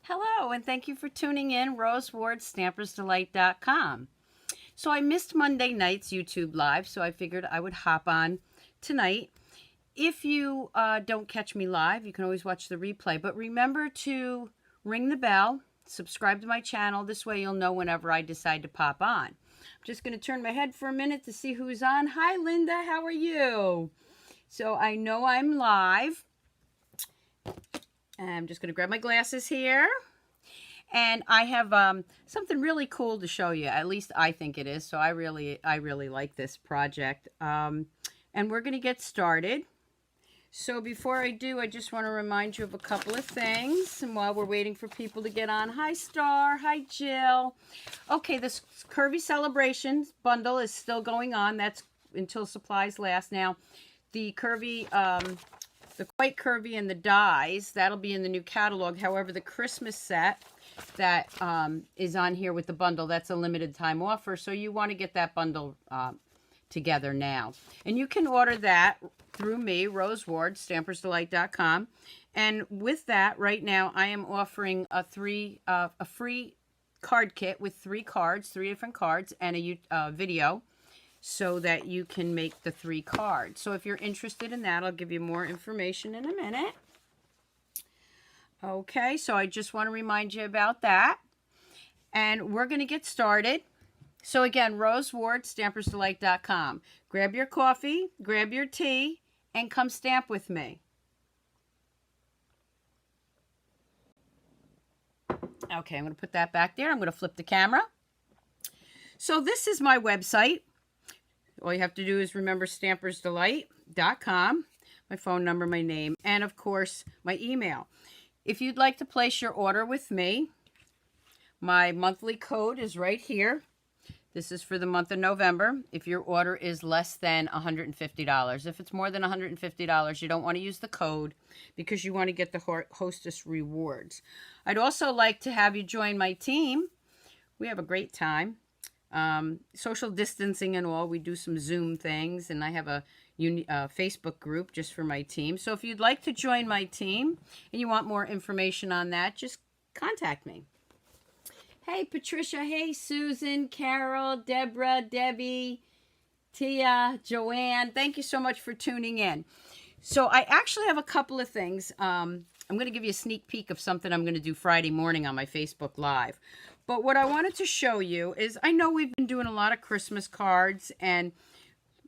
Hello, and thank you for tuning in, Rose Ward, Stampersdelight.com. So I missed Monday night's YouTube Live, so I figured I would hop on tonight. If you don't catch me live, you can always watch the replay. But remember to ring the bell, subscribe to my channel. This way you'll know whenever I decide to pop on. I'm just going to turn my head for a minute to see who's on. Hi, Linda. How are you? So I know I'm live. I'm just going to grab my glasses here. And I have something really cool to show you. At least I think it is. So I really like this project. And we're going to get started. So before I do, I just want to remind you of a couple of things. And while we're waiting for people to get on, hi Star, hi Jill. Okay, this Curvy Celebrations bundle is still going on. That's until supplies last. Now, the Curvy, the Quite Curvy and the dies, that'll be in the new catalog. However, the Christmas set that is on here with the bundle, that's a limited time offer. So you want to get that bundle together now. And you can order that through me, Rose Ward, Stampersdelight.com. And with that, right now, I am offering a free card kit with 3 cards, 3 different cards, and a video so that you can make the 3 cards. So if you're interested in that, I'll give you more information in a minute. Okay, so I just want to remind you about that. And we're going to get started. So again, Rose Ward, Stampersdelight.com. Grab your coffee, grab your tea, and come stamp with me. Okay, I'm going to put that back there. I'm going to flip the camera. So this is my website. All you have to do is remember Stampersdelight.com, my phone number, my name, and of course, my email. If you'd like to place your order with me, my monthly code is right here. This is for the month of November. If your order is less than $150. If it's more than $150, you don't want to use the code because you want to get the hostess rewards. I'd also like to have you join my team. We have a great time. Social distancing and all. We do some Zoom things, and I have a Facebook group just for my team. So if you'd like to join my team and you want more information on that, just contact me. Hey, Patricia. Hey, Susan, Carol, Deborah, Debbie, Tia, Joanne. Thank you so much for tuning in. So I actually have a couple of things. I'm going to give you a sneak peek of something I'm going to do Friday morning on my Facebook Live. But what I wanted to show you is I know we've been doing a lot of Christmas cards, and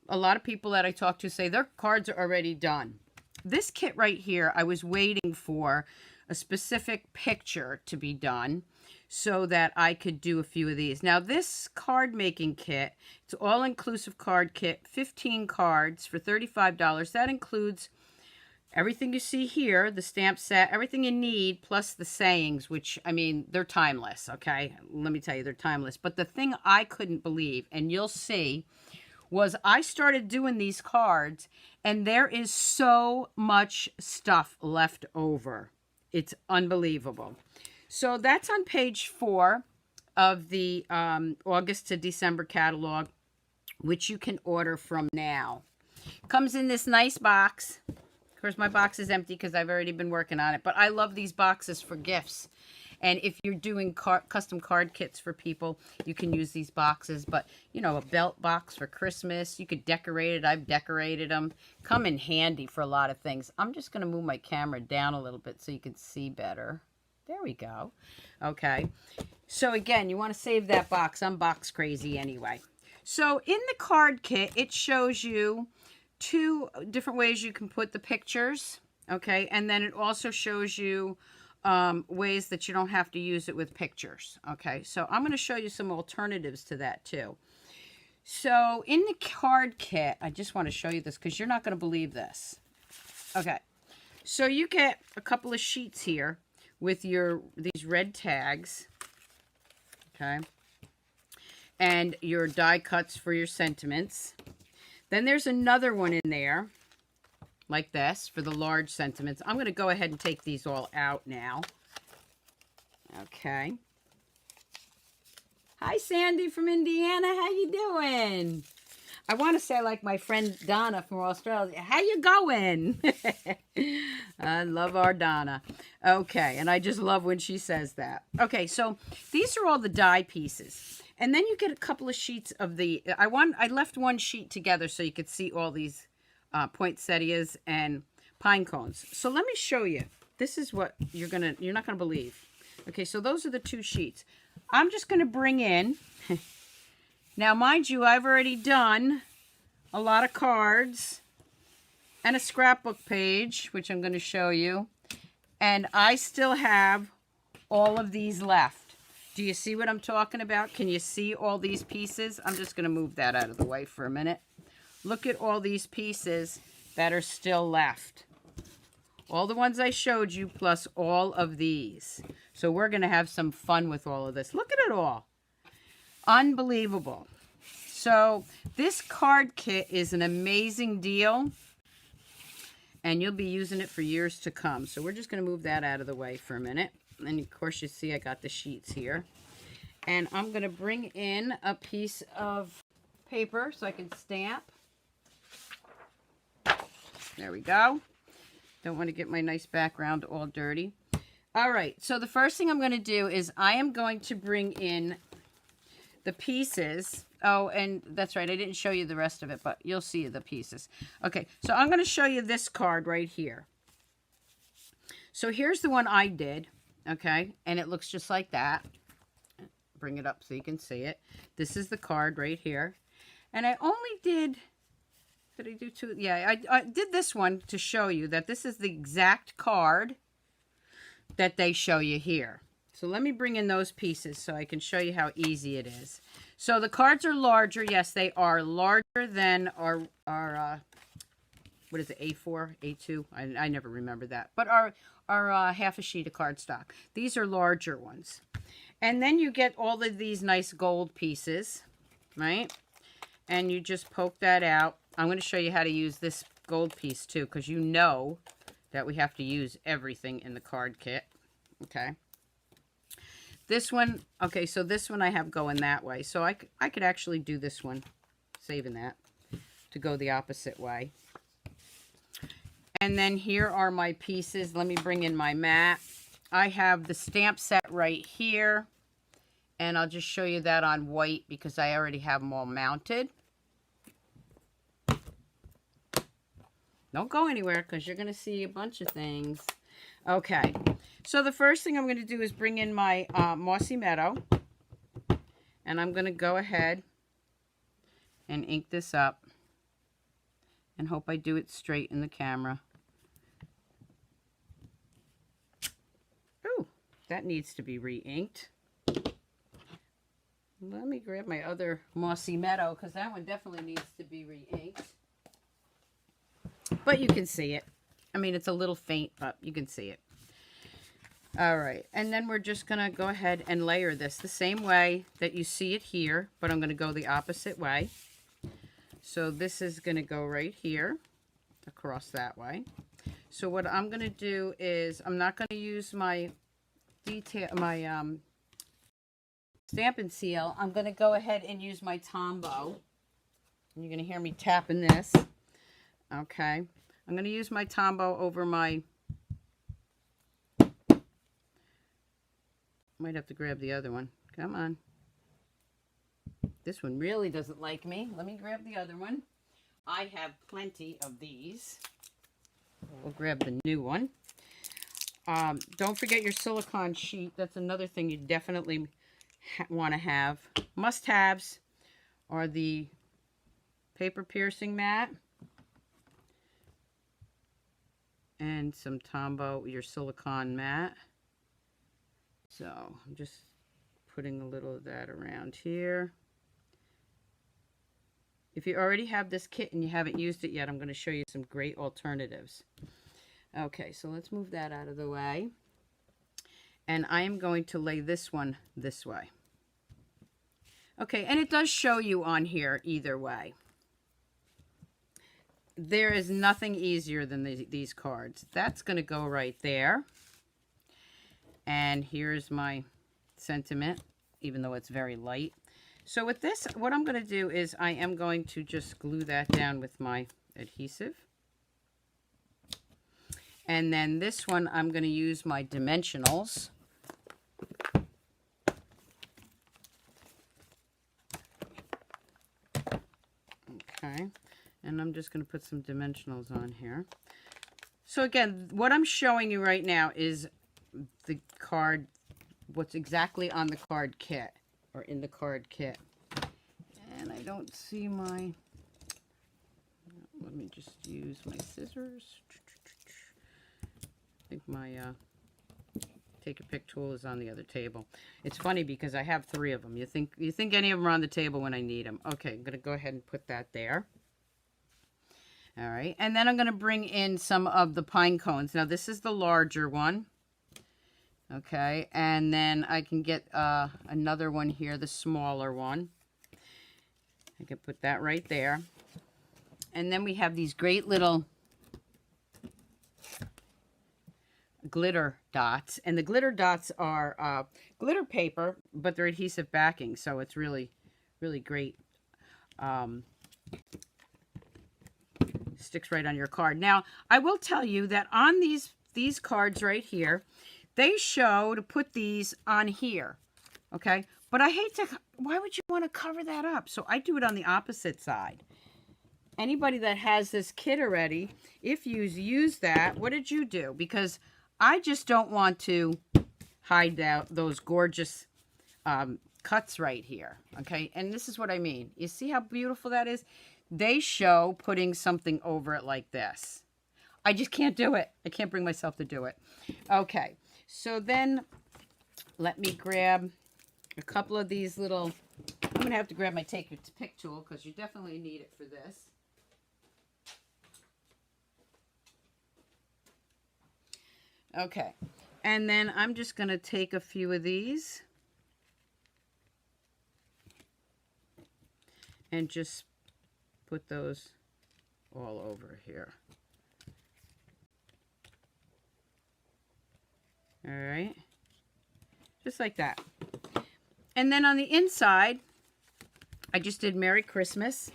a lot of people that I talk to say their cards are already done. This kit right here, I was waiting for a specific picture to be done so that I could do a few of these. Now, this card making kit, it's all-inclusive card kit, 15 cards for $35. That includes everything you see here, the stamp set, everything you need, plus the sayings, which, I mean, they're timeless, okay? Let me tell you, they're timeless. But the thing I couldn't believe, and you'll see, was I started doing these cards, and there is so much stuff left over. It's unbelievable. So that's on page 4 of the August to December catalog, which you can order from now. Comes in this nice box. Of course, my box is empty because I've already been working on it. But I love these boxes for gifts. And if you're doing custom card kits for people, you can use these boxes. But, you know, a belt box for Christmas, you could decorate it. I've decorated them. Come in handy for a lot of things. I'm just going to move my camera down a little bit so you can see better. There we go. Okay. So, again, you want to save that box. I'm box crazy anyway. So, in the card kit, it shows you 2 different ways you can put the pictures. Okay. And then it also shows you ways that you don't have to use it with pictures. Okay, so I'm going to show you some alternatives to that too. So in the card kit, I just want to show you this because you're not going to believe this. Okay, so you get a couple of sheets here with these red tags. Okay, and your die cuts for your sentiments. Then there's another one in there like this for the large sentiments. I'm going to go ahead and take these all out now. Okay. Hi, Sandy from Indiana. How you doing? I want to say like my friend Donna from Australia. How you going? I love our Donna. Okay, and I just love when she says that. Okay, so these are all the die pieces. And then you get a couple of sheets of the... I left one sheet together so you could see all these poinsettias and pine cones. So let me show you. This is what you're not gonna believe. Okay, so those are the two sheets. I'm just gonna bring in... Now, mind you, I've already done a lot of cards and a scrapbook page, which I'm going to show you. And I still have all of these left. Do you see what I'm talking about? Can you see all these pieces? I'm just going to move that out of the way for a minute. Look at all these pieces that are still left. All the ones I showed you, plus all of these. So we're going to have some fun with all of this. Look at it all. Unbelievable. So this card kit is an amazing deal, and you'll be using it for years to come. So we're just going to move that out of the way for a minute. And of course you see I got the sheets here. And I'm going to bring in a piece of paper so I can stamp. There we go. Don't want to get my nice background all dirty. All right, so the first thing I'm going to do is I am going to bring in the pieces. Oh, and that's right, I didn't show you the rest of it, but you'll see the pieces. Okay, so I'm going to show you this card right here. So here's the one I did, okay, and it looks just like that. Bring it up so you can see it. This is the card right here. And I only did I do two? Yeah, I did this one to show you that this is the exact card that they show you here. So let me bring in those pieces so I can show you how easy it is. So the cards are larger. Yes, they are larger than our what is it, A4, A2? I never remember that. But our half a sheet of cardstock. These are larger ones. And then you get all of these nice gold pieces, right? And you just poke that out. I'm going to show you how to use this gold piece too, because you know that we have to use everything in the card kit. Okay. This one, okay, so this one I have going that way. So I could actually do this one, saving that, to go the opposite way. And then here are my pieces. Let me bring in my mat. I have the stamp set right here. And I'll just show you that on white because I already have them all mounted. Don't go anywhere because you're going to see a bunch of things. Okay, so the first thing I'm going to do is bring in my Mossy Meadow. And I'm going to go ahead and ink this up. And hope I do it straight in the camera. Ooh, that needs to be re-inked. Let me grab my other Mossy Meadow because that one definitely needs to be re-inked. But you can see it. I mean, it's a little faint, but you can see it. All right, and then we're just going to go ahead and layer this the same way that you see it here, but I'm going to go the opposite way. So this is going to go right here, across that way. So what I'm going to do is, I'm not going to use my Stampin' Seal. I'm going to go ahead and use my Tombow. You're going to hear me tapping this. Okay, I'm going to use my Tombow over my... Might have to grab the other one. Come on. This one really doesn't like me. Let me grab the other one. I have plenty of these. We'll grab the new one. Don't forget your silicone sheet. That's another thing you definitely want to have. Must-haves are the paper piercing mat and some Tombow, your silicone mat. So I'm just putting a little of that around here. If you already have this kit and you haven't used it yet, I'm going to show you some great alternatives. Okay, so let's move that out of the way. And I am going to lay this one this way. Okay, and it does show you on here either way. There is nothing easier than these cards. That's going to go right there. And here's my sentiment, even though it's very light. So with this, what I'm going to do is I am going to just glue that down with my adhesive. And then this one, I'm going to use my dimensionals. Okay, and I'm just going to put some dimensionals on here. So again, what I'm showing you right now is the card, what's exactly on the card kit, or in the card kit. And I don't see my, let me just use my scissors. I think my take a pick tool is on the other table. It's funny because I have 3 of them. You think any of them are on the table when I need them. Okay, I'm going to go ahead and put that there. All right, and then I'm going to bring in some of the pine cones. Now, this is the larger one. Okay, and then I can get another one here, the smaller one. I can put that right there. And then we have these great little glitter dots. And the glitter dots are glitter paper, but they're adhesive backing, so it's really, really great. Sticks right on your card. Now, I will tell you that on these cards right here, they show to put these on here, okay? But I hate to, why would you want to cover that up? So I do it on the opposite side. Anybody that has this kit already, if you use that, what did you do? Because I just don't want to hide out those gorgeous cuts right here, okay? And this is what I mean. You see how beautiful that is? They show putting something over it like this. I just can't do it. I can't bring myself to do it. Okay, so then let me grab a couple of these little, I'm going to have to grab my take a pick tool because you definitely need it for this. Okay, and then I'm just going to take a few of these and just put those all over here. All right, just like that. And then on the inside, I just did Merry Christmas.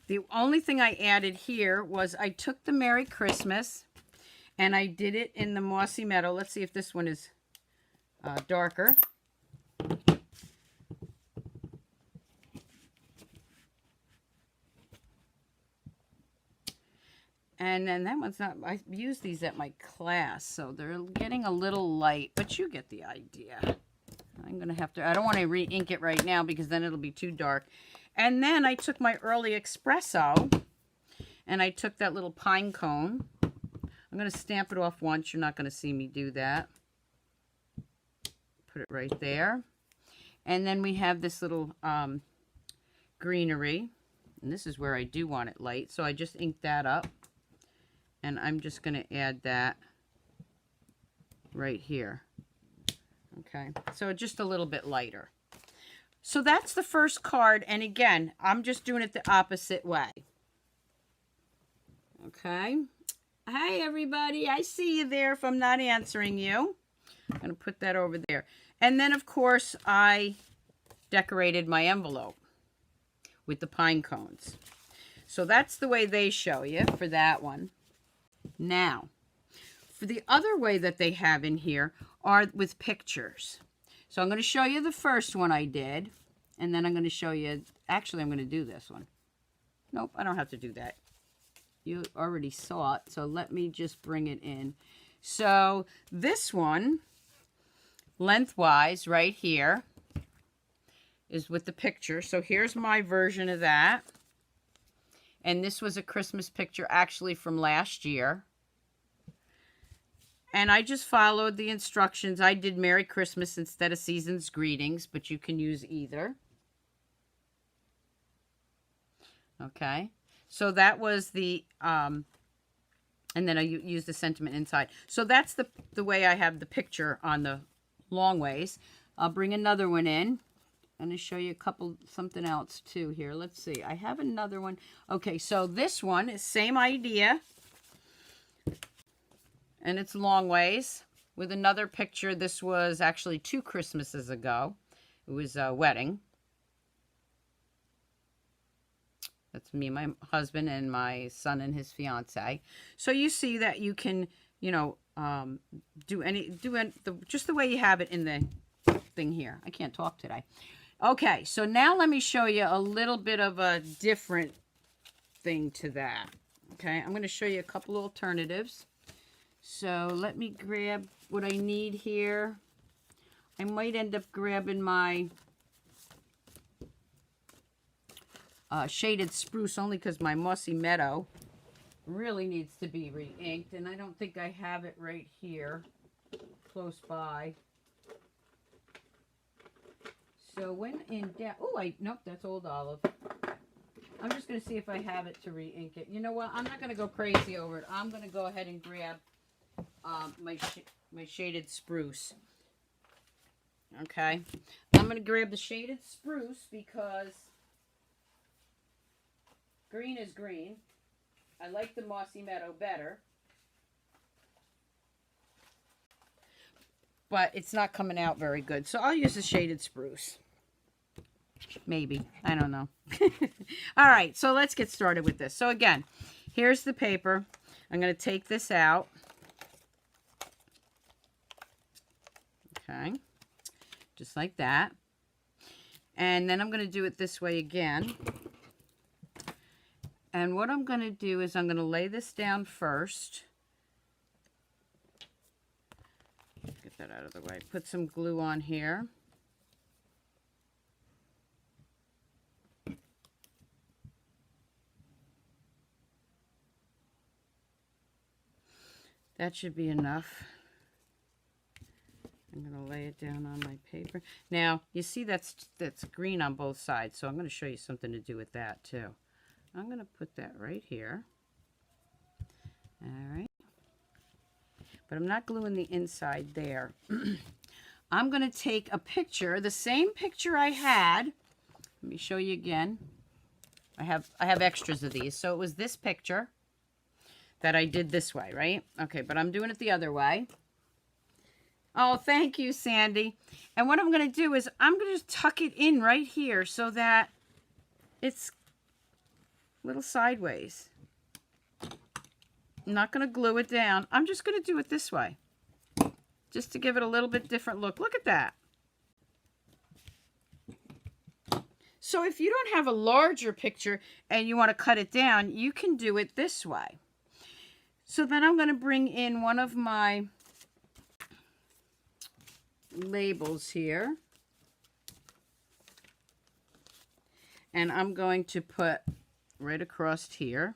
The only thing I added here was I took the Merry Christmas and I did it in the Mossy Meadow. Let's see if this one is darker. And then that one's not, I used these at my class, so they're getting a little light, but you get the idea. I'm going to have to, I don't want to re-ink it right now because then it'll be too dark. And then I took my early espresso and I took that little pine cone. I'm going to stamp it off once. You're not going to see me do that. Put it right there. And then we have this little greenery. And this is where I do want it light. So I just inked that up. And I'm just going to add that right here. Okay, so just a little bit lighter. So that's the first card. And again, I'm just doing it the opposite way. Okay. Hi, everybody. I see you there if I'm not answering you. I'm going to put that over there. And then, of course, I decorated my envelope with the pine cones. So that's the way they show you for that one. Now, for the other way that they have in here are with pictures. So I'm going to show you the first one I did. And then I'm going to show you, actually, I'm going to do this one. Nope, I don't have to do that. You already saw it, so let me just bring it in. So this one, lengthwise, right here, is with the picture. So here's my version of that. And this was a Christmas picture actually from last year. And I just followed the instructions. I did Merry Christmas instead of Season's Greetings, but you can use either. Okay. So that was the, and then I used the sentiment inside. So that's the way I have the picture on the long ways. I'll bring another one in. I'm going to show you something else too here. Let's see. I have another one. Okay, so this one is same idea. And it's long ways with another picture. This was actually 2 Christmases ago. It was a wedding. That's me, my husband, and my son and his fiance. So you see that you can, you know, just the way you have it in the thing here. I can't talk today. Okay, so now let me show you a little bit of a different thing to that. Okay, I'm going to show you a couple alternatives. So let me grab what I need here. I might end up grabbing my shaded spruce only because my mossy meadow really needs to be re-inked, and I don't think I have it right here close by. So when in doubt, nope, that's Old Olive. I'm just going to see if I have it to re-ink it. You know what? I'm not going to go crazy over it. I'm going to go ahead and grab my shaded spruce. Okay. I'm going to grab the shaded spruce because green is green. I like the mossy meadow better. But it's not coming out very good. So I'll use the shaded spruce. Maybe. I don't know. All right. So let's get started with this. So again, here's the paper. I'm going to take this out. Okay. Just like that. And then I'm going to do it this way again. And what I'm going to do is I'm going to lay this down first. Get that out of the way. Put some glue on here. That should be enough. I'm going to lay it down on my paper. Now, you see that's green on both sides, so I'm going to show you something to do with that too. I'm going to put that right here. All right. But I'm not gluing the inside there. I'm going to take a picture, the same picture I had. Let me show you again. I have extras of these. So it was this picture that I did this way, right? Okay, but I'm doing it the other way. Oh, thank you, Sandy. And what I'm going to do is I'm going to just tuck it in right here so that it's a little sideways. I'm not going to glue it down. I'm just going to do it this way. Just to give it a little bit different look. Look at that. So if you don't have a larger picture and you want to cut it down, you can do it this way. So then I'm going to bring in one of my labels here. And I'm going to put right across here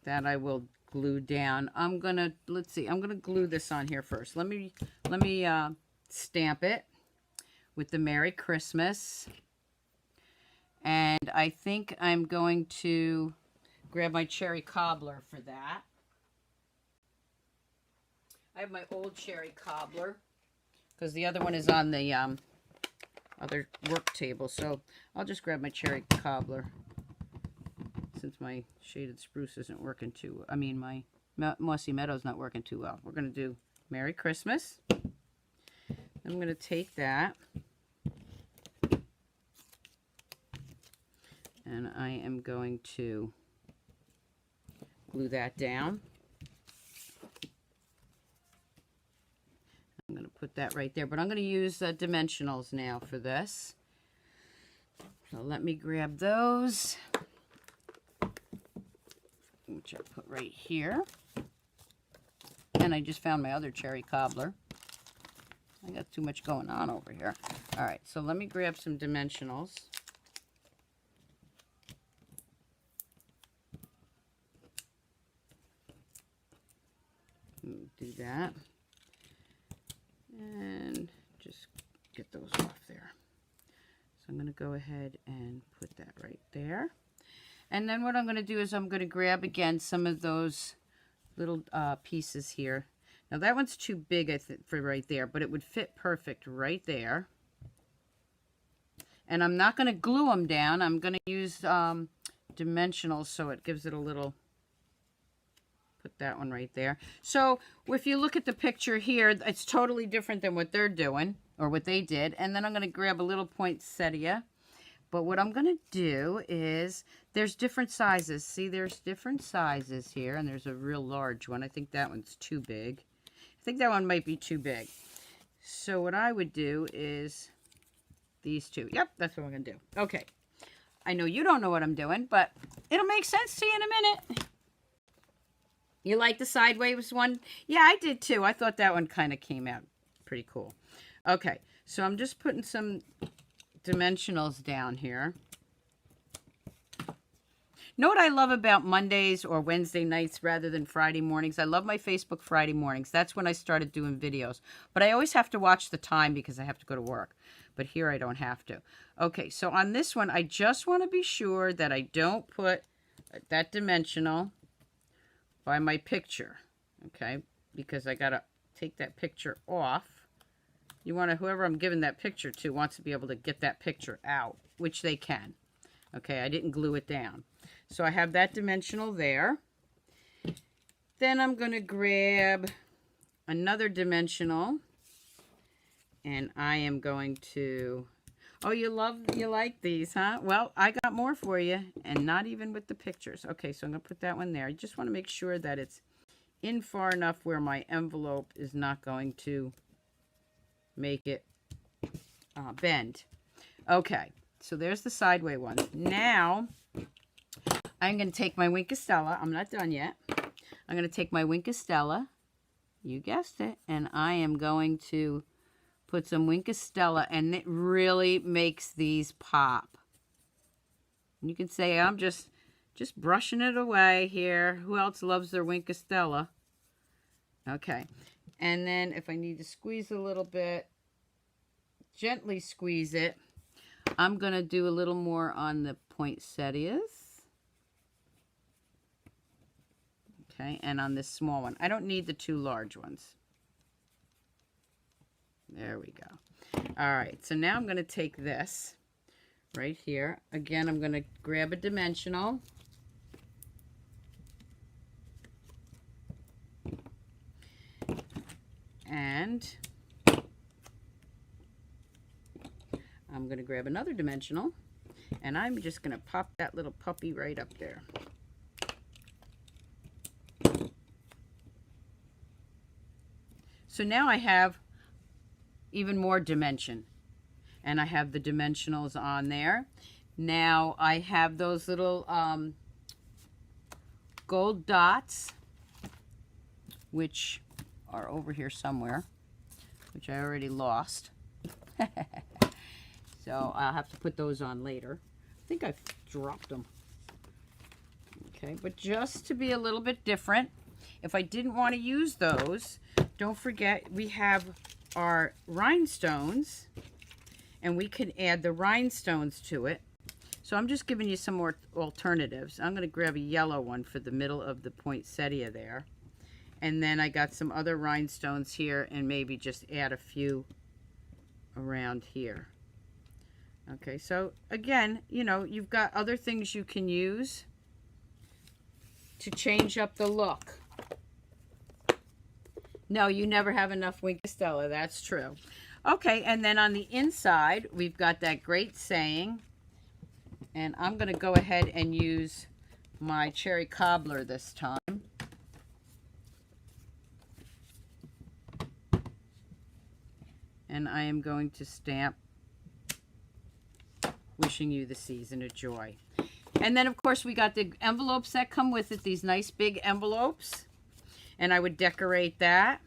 that I will glue down. I'm going to, let's see, I'm going to glue this on here first. Let me stamp it with the Merry Christmas. And I think I'm going to grab my cherry cobbler for that. I have my old cherry cobbler because the other one is on the other work table. So I'll just grab my cherry cobbler since my shaded spruce isn't working too, I mean my mossy meadow's not working too well. We're going to do Merry Christmas. I'm going to take that and I am going to glue that down. I'm going to put that right there, but I'm going to use dimensionals now for this. So let me grab those, which I put right here. And I just found my other cherry cobbler. I got too much going on over here. All right, so let me grab some dimensionals. Do that. And just get those off there. So I'm going to go ahead and put that right there. And then what I'm going to do is I'm going to grab again some of those little pieces here. Now that one's too big, I think, for right there, but it would fit perfect right there. And I'm not going to glue them down. I'm going to use dimensionals so it gives it a little. Put that one right there. So if you look at the picture here, it's totally different than what they're doing or what they did. And then I'm going to grab a little poinsettia. But what I'm going to do is, there's different sizes. See, there's different sizes here, and there's a real large one. I think that one's too big. I think that one might be too big. So what I would do is these two. Yep, that's what I'm going to do. Okay. I know you don't know what I'm doing, but it'll make sense to you in a minute. You like the sideways one? Yeah, I did too. I thought that one kind of came out pretty cool. Okay, so I'm just putting some dimensionals down here. Know what I love about Mondays or Wednesday nights rather than Friday mornings? I love my Facebook Friday mornings. That's when I started doing videos. But I always have to watch the time because I have to go to work. But here I don't have to. Okay, so on this one, I just want to be sure that I don't put that dimensional by my picture. Okay, because I got to take that picture off. You want to, whoever I'm giving that picture to wants to be able to get that picture out, which they can. Okay, I didn't glue it down. So I have that dimensional there. Then I'm going to grab another dimensional. And I am going to... Oh, you like these, huh? Well, I got more for you. And not even with the pictures. Okay, so I'm going to put that one there. I just want to make sure that it's in far enough where my envelope is not going to make it bend. Okay, so there's the sideway one. Now... I'm going to take my Wink of Stella. I'm not done yet. I'm going to take my Wink of Stella. You guessed it. And I am going to put some Wink of Stella. And it really makes these pop. And you can say, I'm just brushing it away here. Who else loves their Wink of Stella? Okay. And then if I need to squeeze a little bit, gently squeeze it. I'm going to do a little more on the poinsettias. Okay, and on this small one. I don't need the two large ones. There we go. All right, so now I'm going to take this right here. Again, I'm going to grab a dimensional. And I'm going to grab another dimensional. And I'm just going to pop that little puppy right up there. So now I have even more dimension. And I have the dimensionals on there. Now I have those little gold dots, which are over here somewhere, which I already lost. So I'll have to put those on later. I think I dropped them. Okay, but just to be a little bit different, if I didn't want to use those, don't forget we have our rhinestones, and we can add the rhinestones to it. So I'm just giving you some more alternatives. I'm going to grab a yellow one for the middle of the poinsettia there. And then I got some other rhinestones here, and maybe just add a few around here. Okay, so again, you know, you've got other things you can use to change up the look. No, you never have enough Wink of Stella. That's true. Okay, and then on the inside, we've got that great saying. And I'm going to go ahead and use my cherry cobbler this time. And I am going to stamp, wishing you the season of joy. And then, of course, we got the envelopes that come with it, these nice big envelopes. And I would decorate that.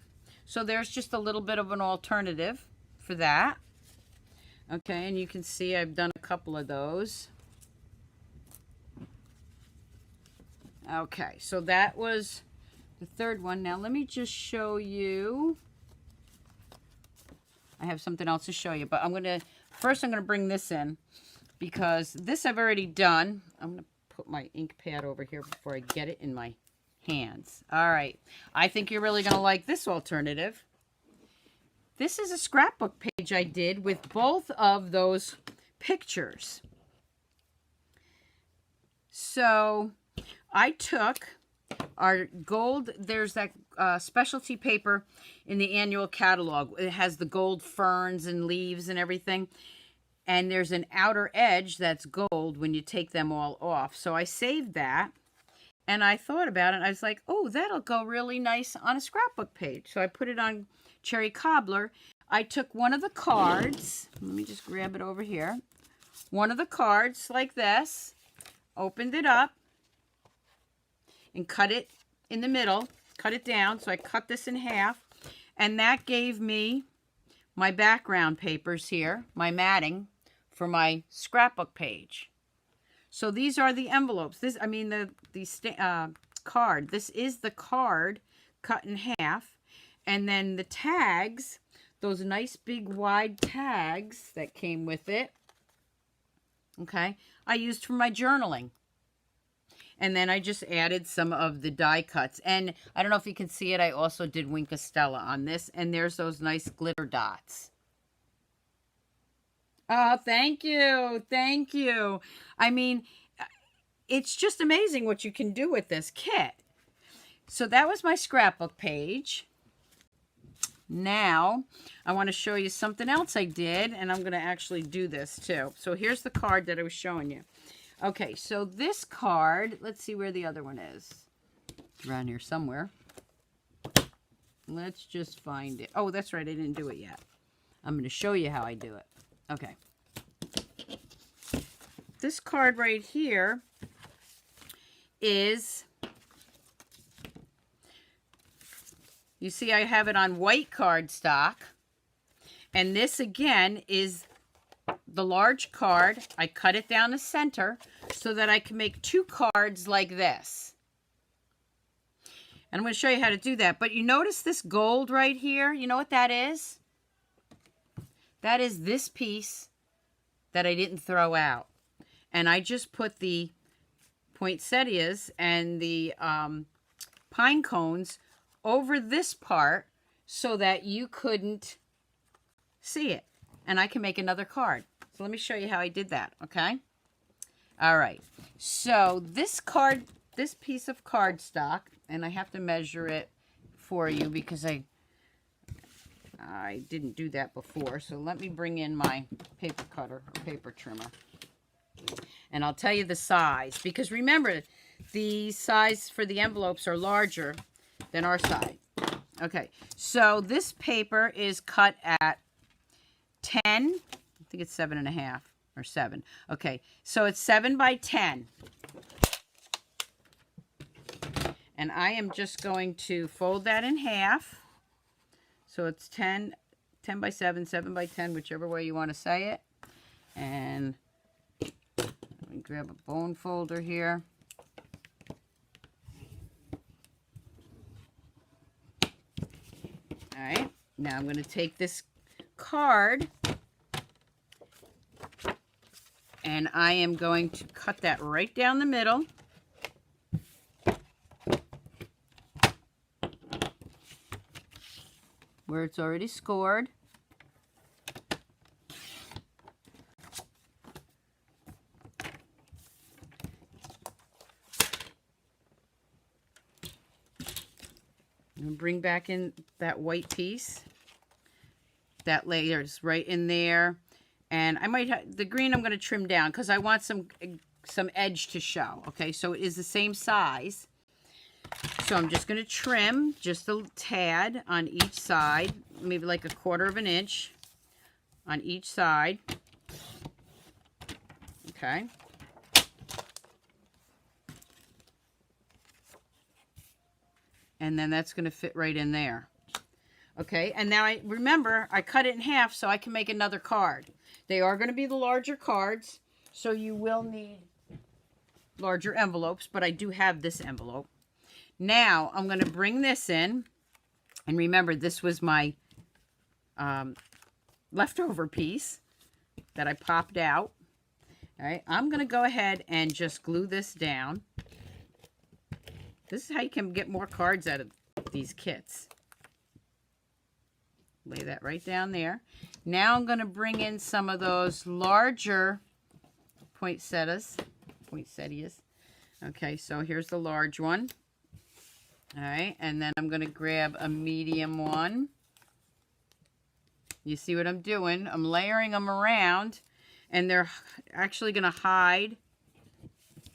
So there's just a little bit of an alternative for that. Okay, and you can see I've done a couple of those. Okay, so that was the third one. Now let me just show you. I have something else to show you, but first I'm going to bring this in because this I've already done. I'm going to put my ink pad over here before I get it in my hands. All right. I think you're really going to like this alternative. This is a scrapbook page I did with both of those pictures. So I took our gold, there's that specialty paper in the annual catalog. It has the gold ferns and leaves and everything. And there's an outer edge that's gold when you take them all off. So I saved that. And I thought about it. I was like, oh, that'll go really nice on a scrapbook page. So I put it on Cherry Cobbler. I took one of the cards. Let me just grab it over here. One of the cards like this. Opened it up. And cut it in the middle. Cut it down. So I cut this in half. And that gave me my background papers here. My matting for my scrapbook page. So these are the envelopes. This, I mean, the card. This is the card cut in half. And then the tags, those nice big wide tags that came with it, okay, I used for my journaling. And then I just added some of the die cuts. And I don't know if you can see it, I also did Wink Stella on this. And there's those nice glitter dots. Oh, thank you. Thank you. I mean, it's just amazing what you can do with this kit. So that was my scrapbook page. Now, I want to show you something else I did, and I'm going to actually do this too. So here's the card that I was showing you. Okay, so this card, let's see where the other one is. It's around here somewhere. Let's just find it. Oh, that's right, I didn't do it yet. I'm going to show you how I do it. Okay. This card right here is, you see I have it on white cardstock. And this again is the large card. I cut it down the center so that I can make two cards like this. And I'm going to show you how to do that. But you notice this gold right here? You know what that is? That is this piece that I didn't throw out. And I just put the poinsettias and the pine cones over this part so that you couldn't see it. And I can make another card. So let me show you how I did that, okay? All right. So this card, this piece of cardstock, and I have to measure it for you because I didn't do that before. So let me bring in my paper cutter or paper trimmer. And I'll tell you the size. Because remember, the size for the envelopes are larger than our side. Okay. So this paper is cut at 10. I think it's 7.5 or 7. Okay. So it's 7 by 10. And I am just going to fold that in half. So it's 10 by 7, 7 by 10, whichever way you want to say it. And let me grab a bone folder here. All right. Now I'm going to take this card and I am going to cut that right down the middle. Where it's already scored. And bring back in that white piece. That layer's right in there. And I might have the green I'm going to trim down because I want some edge to show. Okay, so it is the same size. So I'm just going to trim just a tad on each side, maybe like 1/4 inch on each side. Okay. And then that's going to fit right in there. Okay, and now remember I cut it in half so I can make another card. They are going to be the larger cards, so you will need larger envelopes, but I do have this envelope. Now, I'm going to bring this in. And remember, this was my leftover piece that I popped out. All right, I'm going to go ahead and just glue this down. This is how you can get more cards out of these kits. Lay that right down there. Now I'm going to bring in some of those larger poinsettias. Okay, so here's the large one. All right, and then I'm going to grab a medium one. You see what I'm doing? I'm layering them around And they're actually going to hide.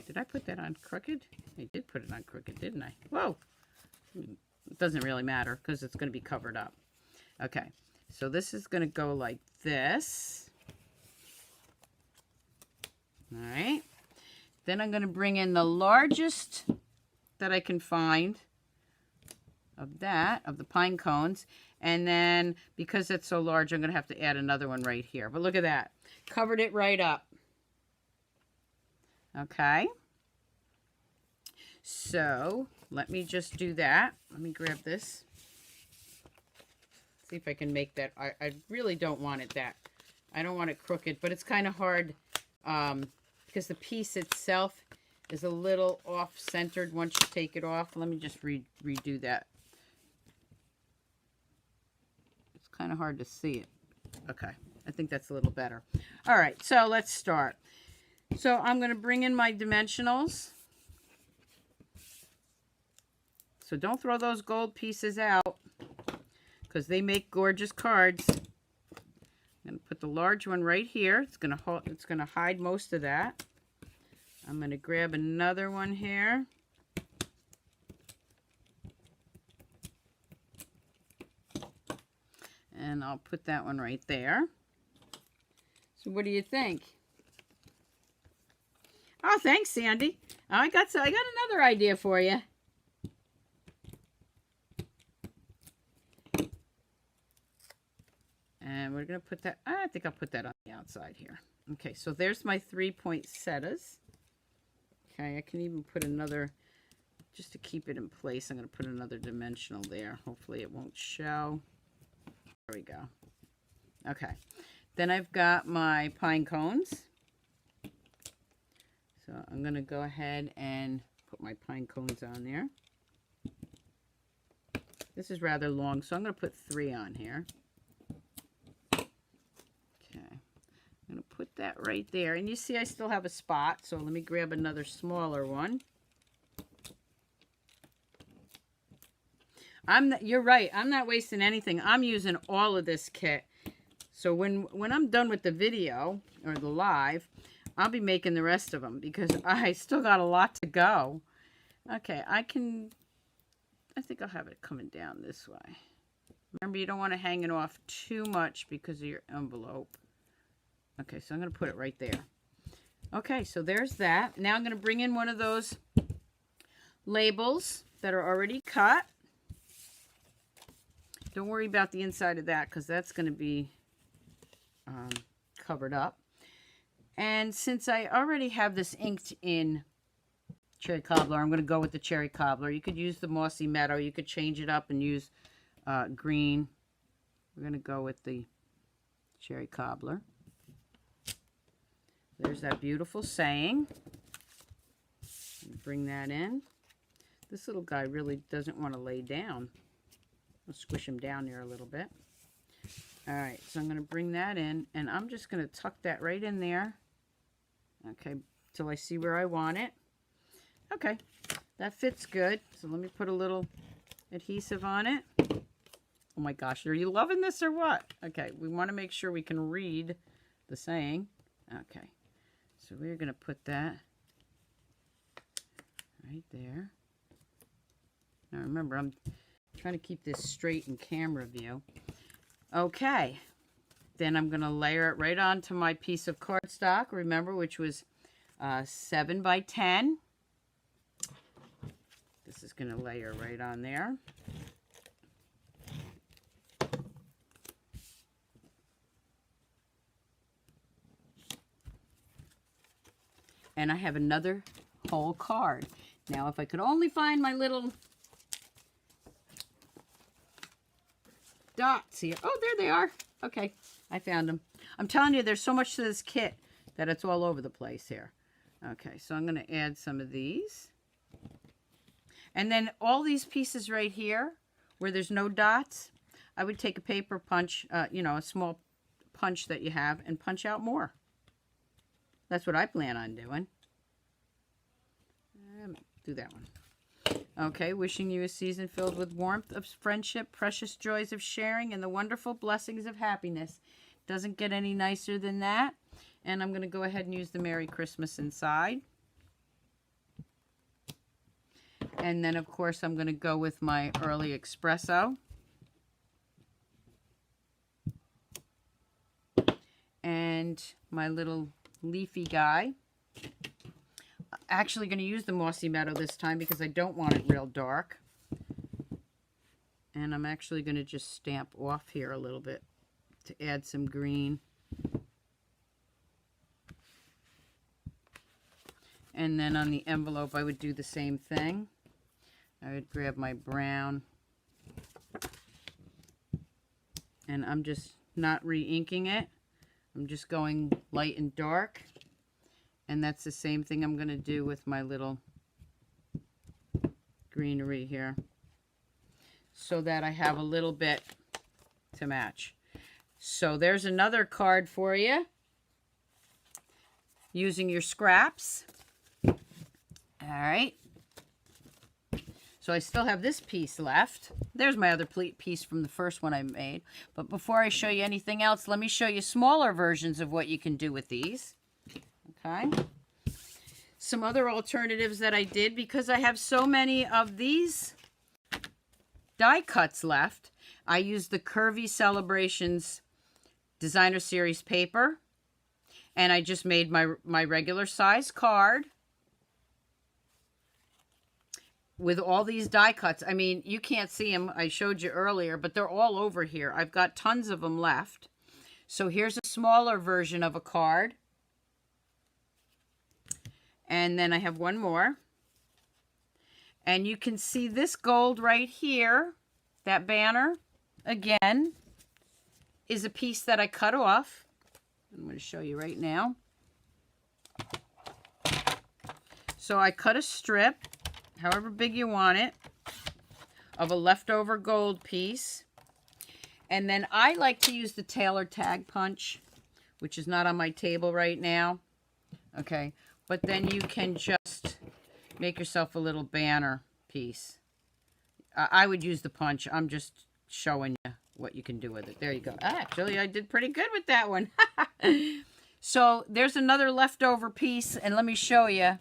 Did I put that on crooked? I did put it on crooked, didn't I? Whoa. It doesn't really matter because it's going to be covered up. Okay. So this is going to go like this. All right. Then I'm going to bring in the largest that I can find of the pine cones. And then because it's so large, I'm going to have to add another one right here. But look at that. Covered it right up. Okay. So let me just do that. Let me grab this. See if I can make that. I really don't want it that. I don't want it crooked, but it's kind of hard because the piece itself is a little off-centered once you take it off. Let me just redo that. It's kind of hard to see it. Okay, I think that's a little better. All right, so let's start. So I'm going to bring in my dimensionals. So don't throw those gold pieces out because they make gorgeous cards. I'm going to put the large one right here. It's going to hide most of that. I'm going to grab another one here. And I'll put that one right there. So what do you think? Oh, thanks, Sandy. I got another idea for you. And we're going to put that, I think I'll put that on the outside here. Okay, so there's my 3-point setas. Okay, I can even put another, just to keep it in place, I'm going to put another dimensional there. Hopefully it won't show. There we go. Okay, then I've got my pine cones. So I'm going to go ahead and put my pine cones on there. This is rather long, so I'm going to put 3 on here. I'm going to put that right there. And you see I still have a spot, so let me grab another smaller one. You're right. I'm not wasting anything. I'm using all of this kit. So when I'm done with the video or the live, I'll be making the rest of them because I still got a lot to go. Okay, I think I'll have it coming down this way. Remember, you don't want to hang it off too much because of your envelope. Okay, so I'm going to put it right there. Okay, so there's that. Now I'm going to bring in one of those labels that are already cut. Don't worry about the inside of that because that's going to be covered up. And since I already have this inked in cherry cobbler, I'm going to go with the cherry cobbler. You could use the mossy meadow. You could change it up and use green. We're going to go with the cherry cobbler. There's that beautiful saying. Bring that in. This little guy really doesn't want to lay down. I'll squish him down there a little bit. All right, so I'm going to bring that in, and I'm just going to tuck that right in there. Okay, till I see where I want it. Okay, that fits good. So let me put a little adhesive on it. Oh my gosh, are you loving this or what? Okay, we want to make sure we can read the saying. Okay. So we're going to put that right there. Now remember, I'm trying to keep this straight in camera view. Okay. Then I'm going to layer it right onto my piece of cardstock, remember, which was 7 by 10. This is going to layer right on there. And I have another whole card. Now, if I could only find my little dots here. Oh, there they are. Okay, I found them. I'm telling you, there's so much to this kit that it's all over the place here. Okay, so I'm going to add some of these. And then all these pieces right here, where there's no dots, I would take a paper punch, you know, a small punch that you have, and punch out more. That's what I plan on doing. Do that one. Okay, wishing you a season filled with warmth of friendship, precious joys of sharing, and the wonderful blessings of happiness. Doesn't get any nicer than that. And I'm going to go ahead and use the Merry Christmas inside. And then, of course, I'm going to go with my early espresso. And my little leafy guy. I'm actually going to use the Mossy Meadow this time because I don't want it real dark. And I'm actually going to just stamp off here a little bit to add some green. And then on the envelope, I would do the same thing. I would grab my brown. And I'm just not re-inking it. I'm just going light and dark. And that's the same thing I'm going to do with my little greenery here, so that I have a little bit to match. So there's another card for you using your scraps. All right. So I still have this piece left. There's my other piece from the first one I made. But before I show you anything else, let me show you smaller versions of what you can do with these. Okay. Some other alternatives that I did, because I have so many of these die cuts left. I used the Curvy Celebrations Designer Series paper. And I just made my regular size card with all these die cuts. I mean, you can't see them. I showed you earlier, but they're all over here. I've got tons of them left. So here's a smaller version of a card. And then I have one more. And you can see this gold right here, that banner, again, is a piece that I cut off. I'm going to show you right now. So I cut a strip, however big you want it, of a leftover gold piece. And then I like to use the Taylor tag punch, which is not on my table right now. Okay, but then you can just make yourself a little banner piece. I would use the punch. I'm just showing you what you can do with it. There you go. Actually, I did pretty good with that one. So there's another leftover piece, and let me show you.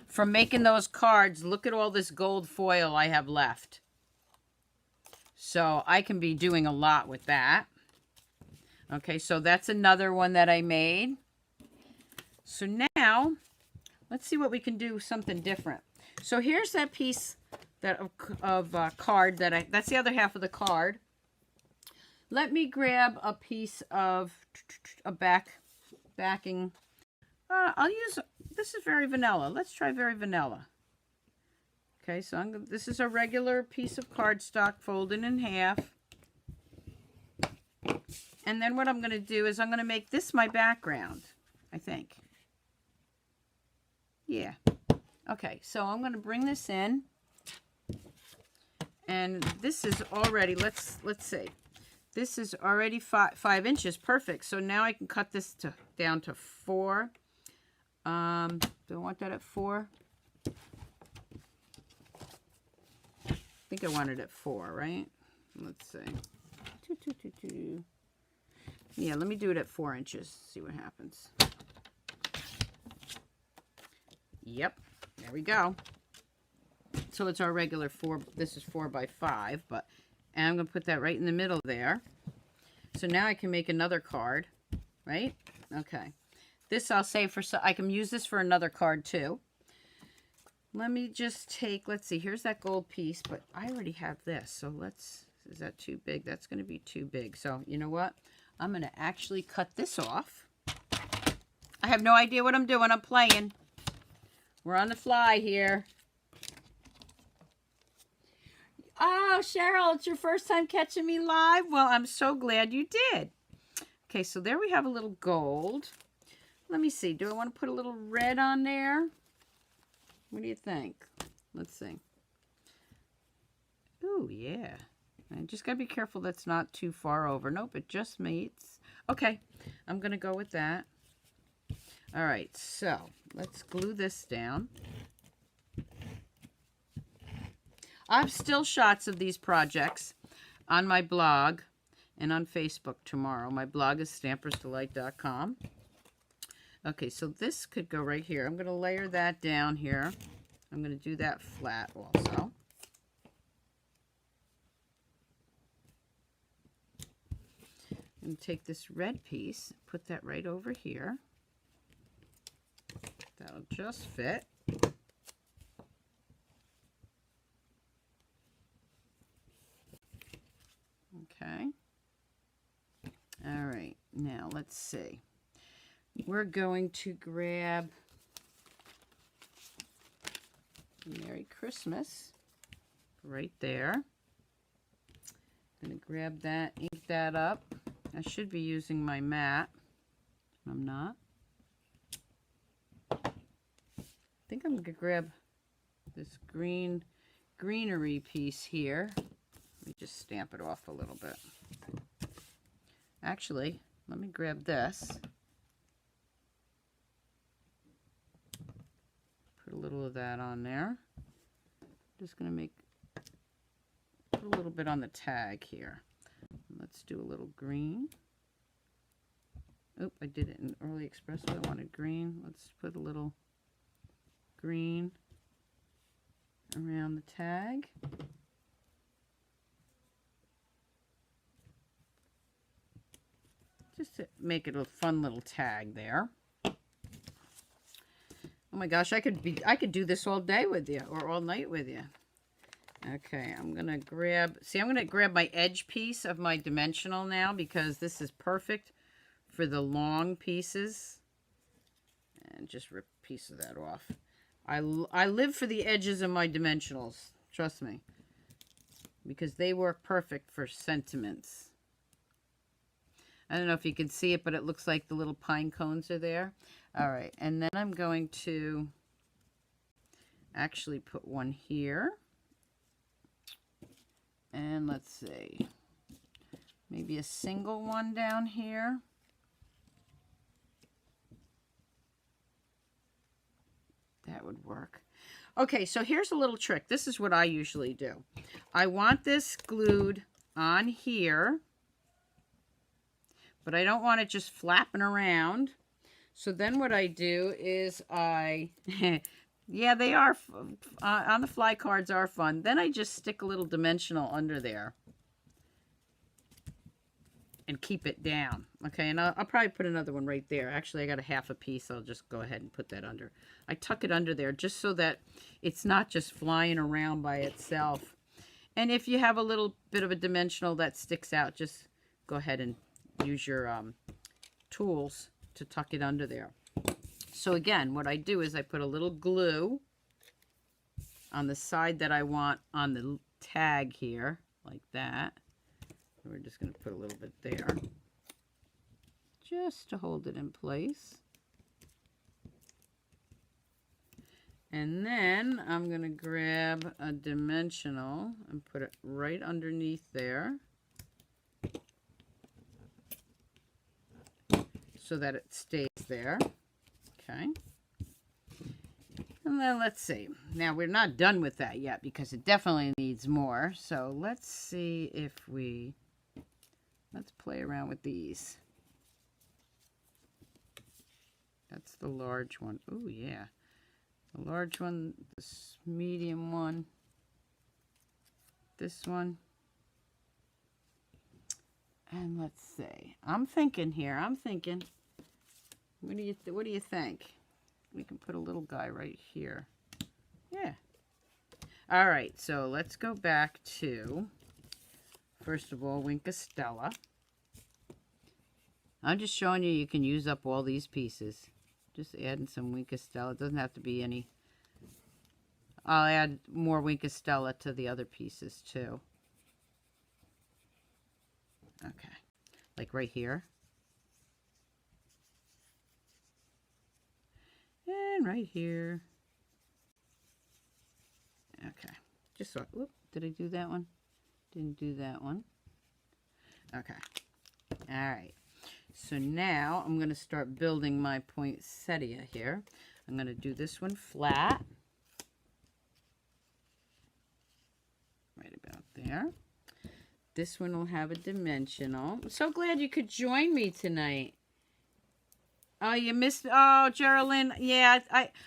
From making those cards, look at all this gold foil I have left. So I can be doing a lot with that. Okay, so that's another one that I made. So now, let's see what we can do, something different. So here's that piece that of card that's the other half of the card. Let me grab a piece of a backing. I'll use, this is very vanilla. Let's try very vanilla. Okay, so this is a regular piece of cardstock folded in half. And then what I'm going to do is I'm going to make this my background, I think. Yeah. Okay, so I'm going to bring this in. And this is already, let's see. This is already 5 inches. Perfect. So now I can cut this down to 4. Do I want that at 4? I think I want it at 4, right? Let's see. 2. Yeah, let me do it at 4 inches. See what happens. Yep, there we go. So it's our regular 4. This is 4 by 5, and I'm going to put that right in the middle there. So now I can make another card, right? Okay. This I'll save for, so I can use this for another card too. Let me just take, let's see, here's that gold piece, but I already have this. So is that too big? That's going to be too big. So you know what? I'm going to actually cut this off. I have no idea what I'm doing. I'm playing. We're on the fly here. Oh, Cheryl, it's your first time catching me live? Well, I'm so glad you did. Okay, so there we have a little gold. Let me see. Do I want to put a little red on there? What do you think? Let's see. Ooh, yeah. I just got to be careful that's not too far over. Nope, it just meets. Okay, I'm going to go with that. All right, so let's glue this down. I have still shots of these projects on my blog and on Facebook tomorrow. My blog is stampersdelight.com. Okay, so this could go right here. I'm going to layer that down here. I'm going to do that flat also. I'm going to take this red piece, put that right over here. That'll just fit. Okay. All right, now let's see. We're going to grab Merry Christmas right there. I'm going to grab that, ink that up. I should be using my mat. I'm not. I think I'm going to grab this greenery piece here. Let me just stamp it off a little bit. Actually, let me grab this. Put a little of that on there. Just going to put a little bit on the tag here. Let's do a little green. Oop, I did it in Early Express, so I wanted green. Let's put a little green around the tag. Just to make it a fun little tag there. Oh my gosh, I could do this all day with you or all night with you. Okay, I'm going to grab my edge piece of my dimensional now because this is perfect for the long pieces. And just rip a piece of that off. I live for the edges of my dimensionals, trust me, because they work perfect for sentiments. I don't know if you can see it, but it looks like the little pine cones are there. All right, and then I'm going to actually put one here. And let's see, maybe a single one down here. That would work. Okay, so here's a little trick. This is what I usually do. I want this glued on here, but I don't want it just flapping around. So then what I do is yeah, they are, on the fly cards are fun. Then I just stick a little dimensional under there and keep it down. Okay, and I'll probably put another one right there. Actually, I got a half a piece. I'll just go ahead and put that under. I tuck it under there just so that it's not just flying around by itself. And if you have a little bit of a dimensional that sticks out, just go ahead and use your tools to tuck it under there. So again, what I do is I put a little glue on the side that I want on the tag here, like that. We're just going to put a little bit there, just to hold it in place. And then I'm going to grab a dimensional and put it right underneath there, so that it stays there. Okay. And then let's see. Now we're not done with that yet because it definitely needs more. So let's see if let's play around with these. That's the large one. Oh yeah. The large one, this medium one, this one. And let's see. I'm thinking here. What do you think? We can put a little guy right here. Yeah. All right, so let's go back to, first of all, Stella. I'm just showing you can use up all these pieces. Just adding some Stella. It doesn't have to be any. I'll add more Stella to the other pieces too. Okay, like right here. And right here. Okay, just so, whoop, did I do that one? Didn't do that one. Okay, all right. So now I'm going to start building my poinsettia here. I'm going to do this one flat. Right about there. This one will have a dimensional. I'm so glad you could join me tonight. Oh, you missed. Oh, Geraldine. Yeah,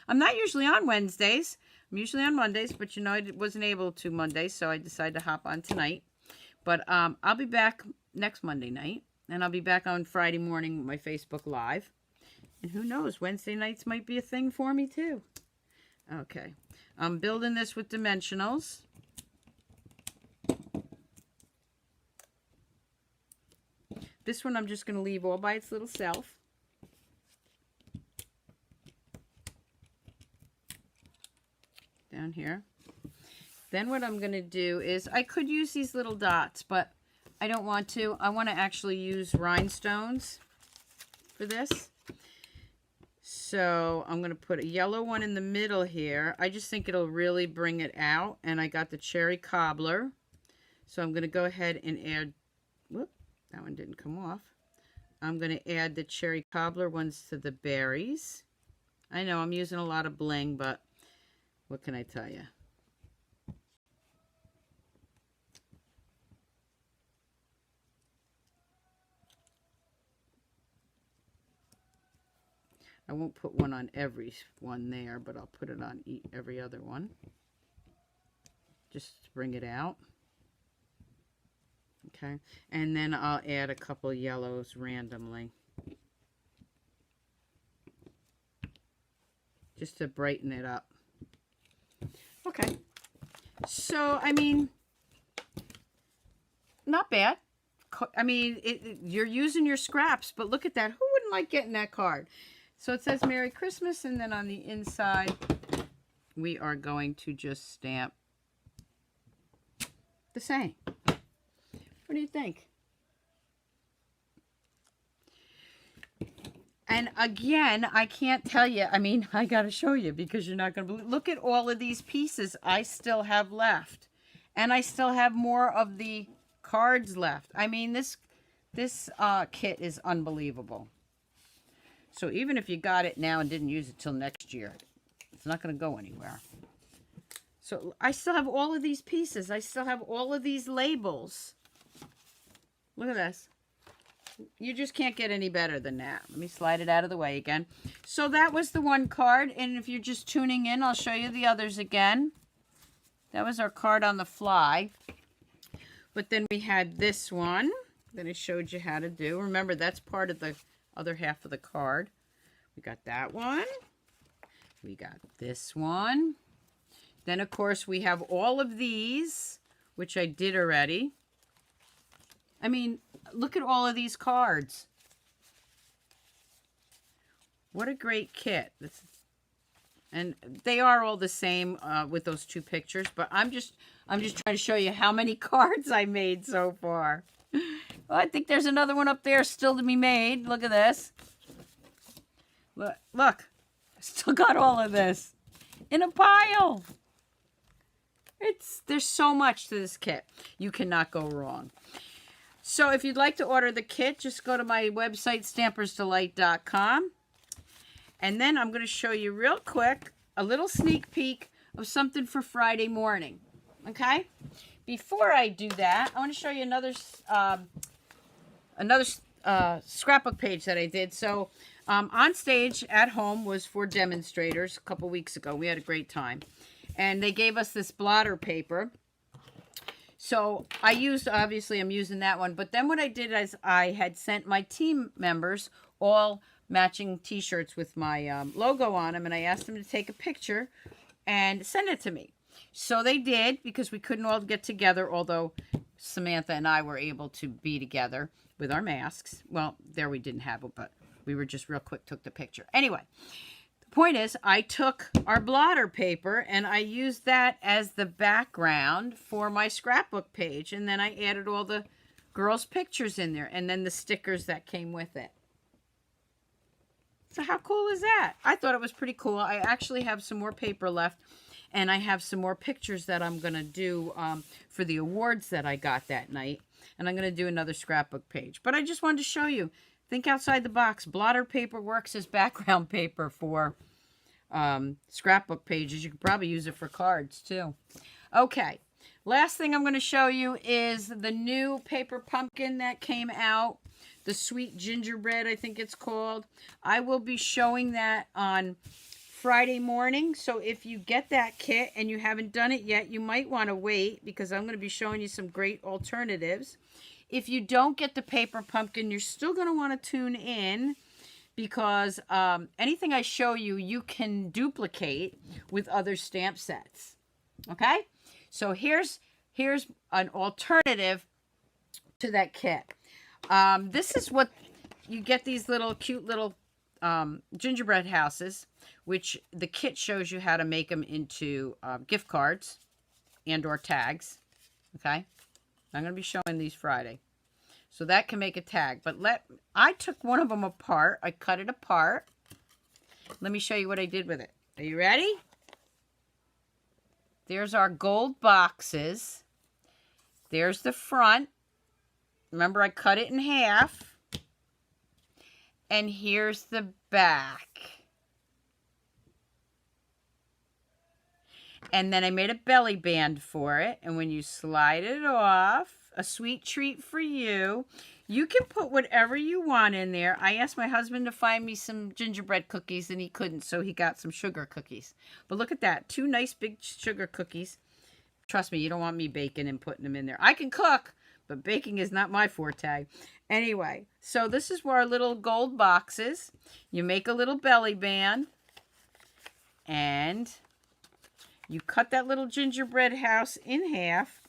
I'm not usually on Wednesdays. I'm usually on Mondays, but you know, I wasn't able to Monday, so I decided to hop on tonight. But I'll be back next Monday night, and I'll be back on Friday morning with my Facebook Live. And who knows, Wednesday nights might be a thing for me too. Okay, I'm building this with dimensionals. This one I'm just going to leave all by its little self. Down here. Then what I'm going to do is, I could use these little dots, but I don't want to. I want to actually use rhinestones for this. So I'm going to put a yellow one in the middle here. I just think it'll really bring it out. And I got the cherry cobbler. So I'm going to go ahead and add, whoop, that one didn't come off. I'm going to add the cherry cobbler ones to the berries. I know I'm using a lot of bling, but what can I tell you? I won't put one on every one there, but I'll put it on every other one. Just to bring it out. Okay, and then I'll add a couple yellows randomly. Just to brighten it up. Okay, so, I mean, not bad. I mean, you're using your scraps, but look at that. Who wouldn't like getting that card? So it says Merry Christmas, and then on the inside, we are going to just stamp the same. What do you think? And again, I can't tell you. I mean, I got to show you because you're not going to believe. Look at all of these pieces I still have left. And I still have more of the cards left. I mean, this kit is unbelievable. So even if you got it now and didn't use it till next year, it's not going to go anywhere. So I still have all of these pieces. I still have all of these labels. Look at this. You just can't get any better than that. Let me slide it out of the way again. So that was the one card. And if you're just tuning in, I'll show you the others again. That was our card on the fly. But then we had this one that I showed you how to do. Remember, that's part of the other half of the card. We got that one. We got this one. Then, of course, we have all of these, which I did already. I mean, look at all of these cards. What a great kit. And they are all the same with those two pictures, but I'm just trying to show you how many cards I made so far. Well, I think there's another one up there still to be made. Look at this. Look, I still got all of this in a pile. There's so much to this kit. You cannot go wrong. So if you'd like to order the kit, just go to my website, Stampersdelight.com. And then I'm going to show you real quick a little sneak peek of something for Friday morning. Okay? Before I do that, I want to show you another scrapbook page that I did. So On Stage at Home was for demonstrators a couple weeks ago. We had a great time. And they gave us this blotter paper. So obviously I'm using that one. But then what I did is I had sent my team members all matching t-shirts with my logo on them. And I asked them to take a picture and send it to me. So they did, because we couldn't all get together, although Samantha and I were able to be together with our masks. Well, there we didn't have it, but we were just real quick, took the picture. Anyway, the point is, I took our blotter paper and I used that as the background for my scrapbook page. And then I added all the girls' pictures in there and then the stickers that came with it. So how cool is that? I thought it was pretty cool. I actually have some more paper left. And I have some more pictures that I'm going to do for the awards that I got that night. And I'm going to do another scrapbook page. But I just wanted to show you. Think outside the box. Blotter paper works as background paper for scrapbook pages. You could probably use it for cards too. Okay. Last thing I'm going to show you is the new paper pumpkin that came out. the sweet gingerbread, I think it's called. I will be showing that on Friday morning. So if you get that kit and you haven't done it yet, you might want to wait because I'm going to be showing you some great alternatives. If you don't get the paper pumpkin, you're still going to want to tune in because anything I show you, you can duplicate with other stamp sets. Okay? So here's an alternative to that kit. This is what you get, these little cute little gingerbread houses, which the kit shows you how to make them into gift cards and or tags. Okay, I'm going to be showing these Friday, so that can make a tag. But I took one of them apart. I cut it apart. Let me show you what I did with it. Are you ready? There's our gold boxes. There's the front. Remember, I cut it in half. And here's the back. And then I made a belly band for it. And when you slide it off, a sweet treat for you. You can put whatever you want in there. I asked my husband to find me some gingerbread cookies, and he couldn't, so he got some sugar cookies. But look at that. 2 nice big sugar cookies. Trust me, you don't want me baking and putting them in there. I can cook, but baking is not my forte. Anyway, so this is where our little gold boxes. You make a little belly band, and you cut that little gingerbread house in half,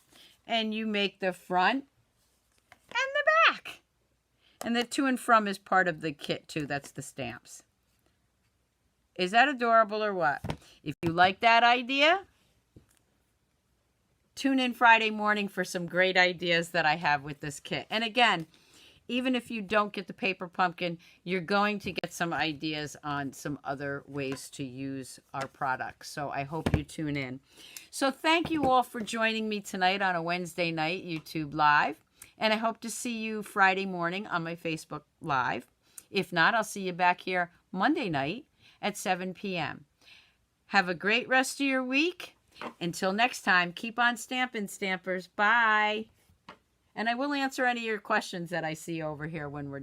and you make the front and the back. And the to and from is part of the kit too. That's the stamps. Is that adorable or what? If you like that idea, tune in Friday morning for some great ideas that I have with this kit. And again, even if you don't get the paper pumpkin, you're going to get some ideas on some other ways to use our products. So I hope you tune in. So thank you all for joining me tonight on a Wednesday night YouTube Live. And I hope to see you Friday morning on my Facebook Live. If not, I'll see you back here Monday night at 7 p.m. Have a great rest of your week. Until next time, keep on stamping, Stampers. Bye. And I will answer any of your questions that I see over here when we're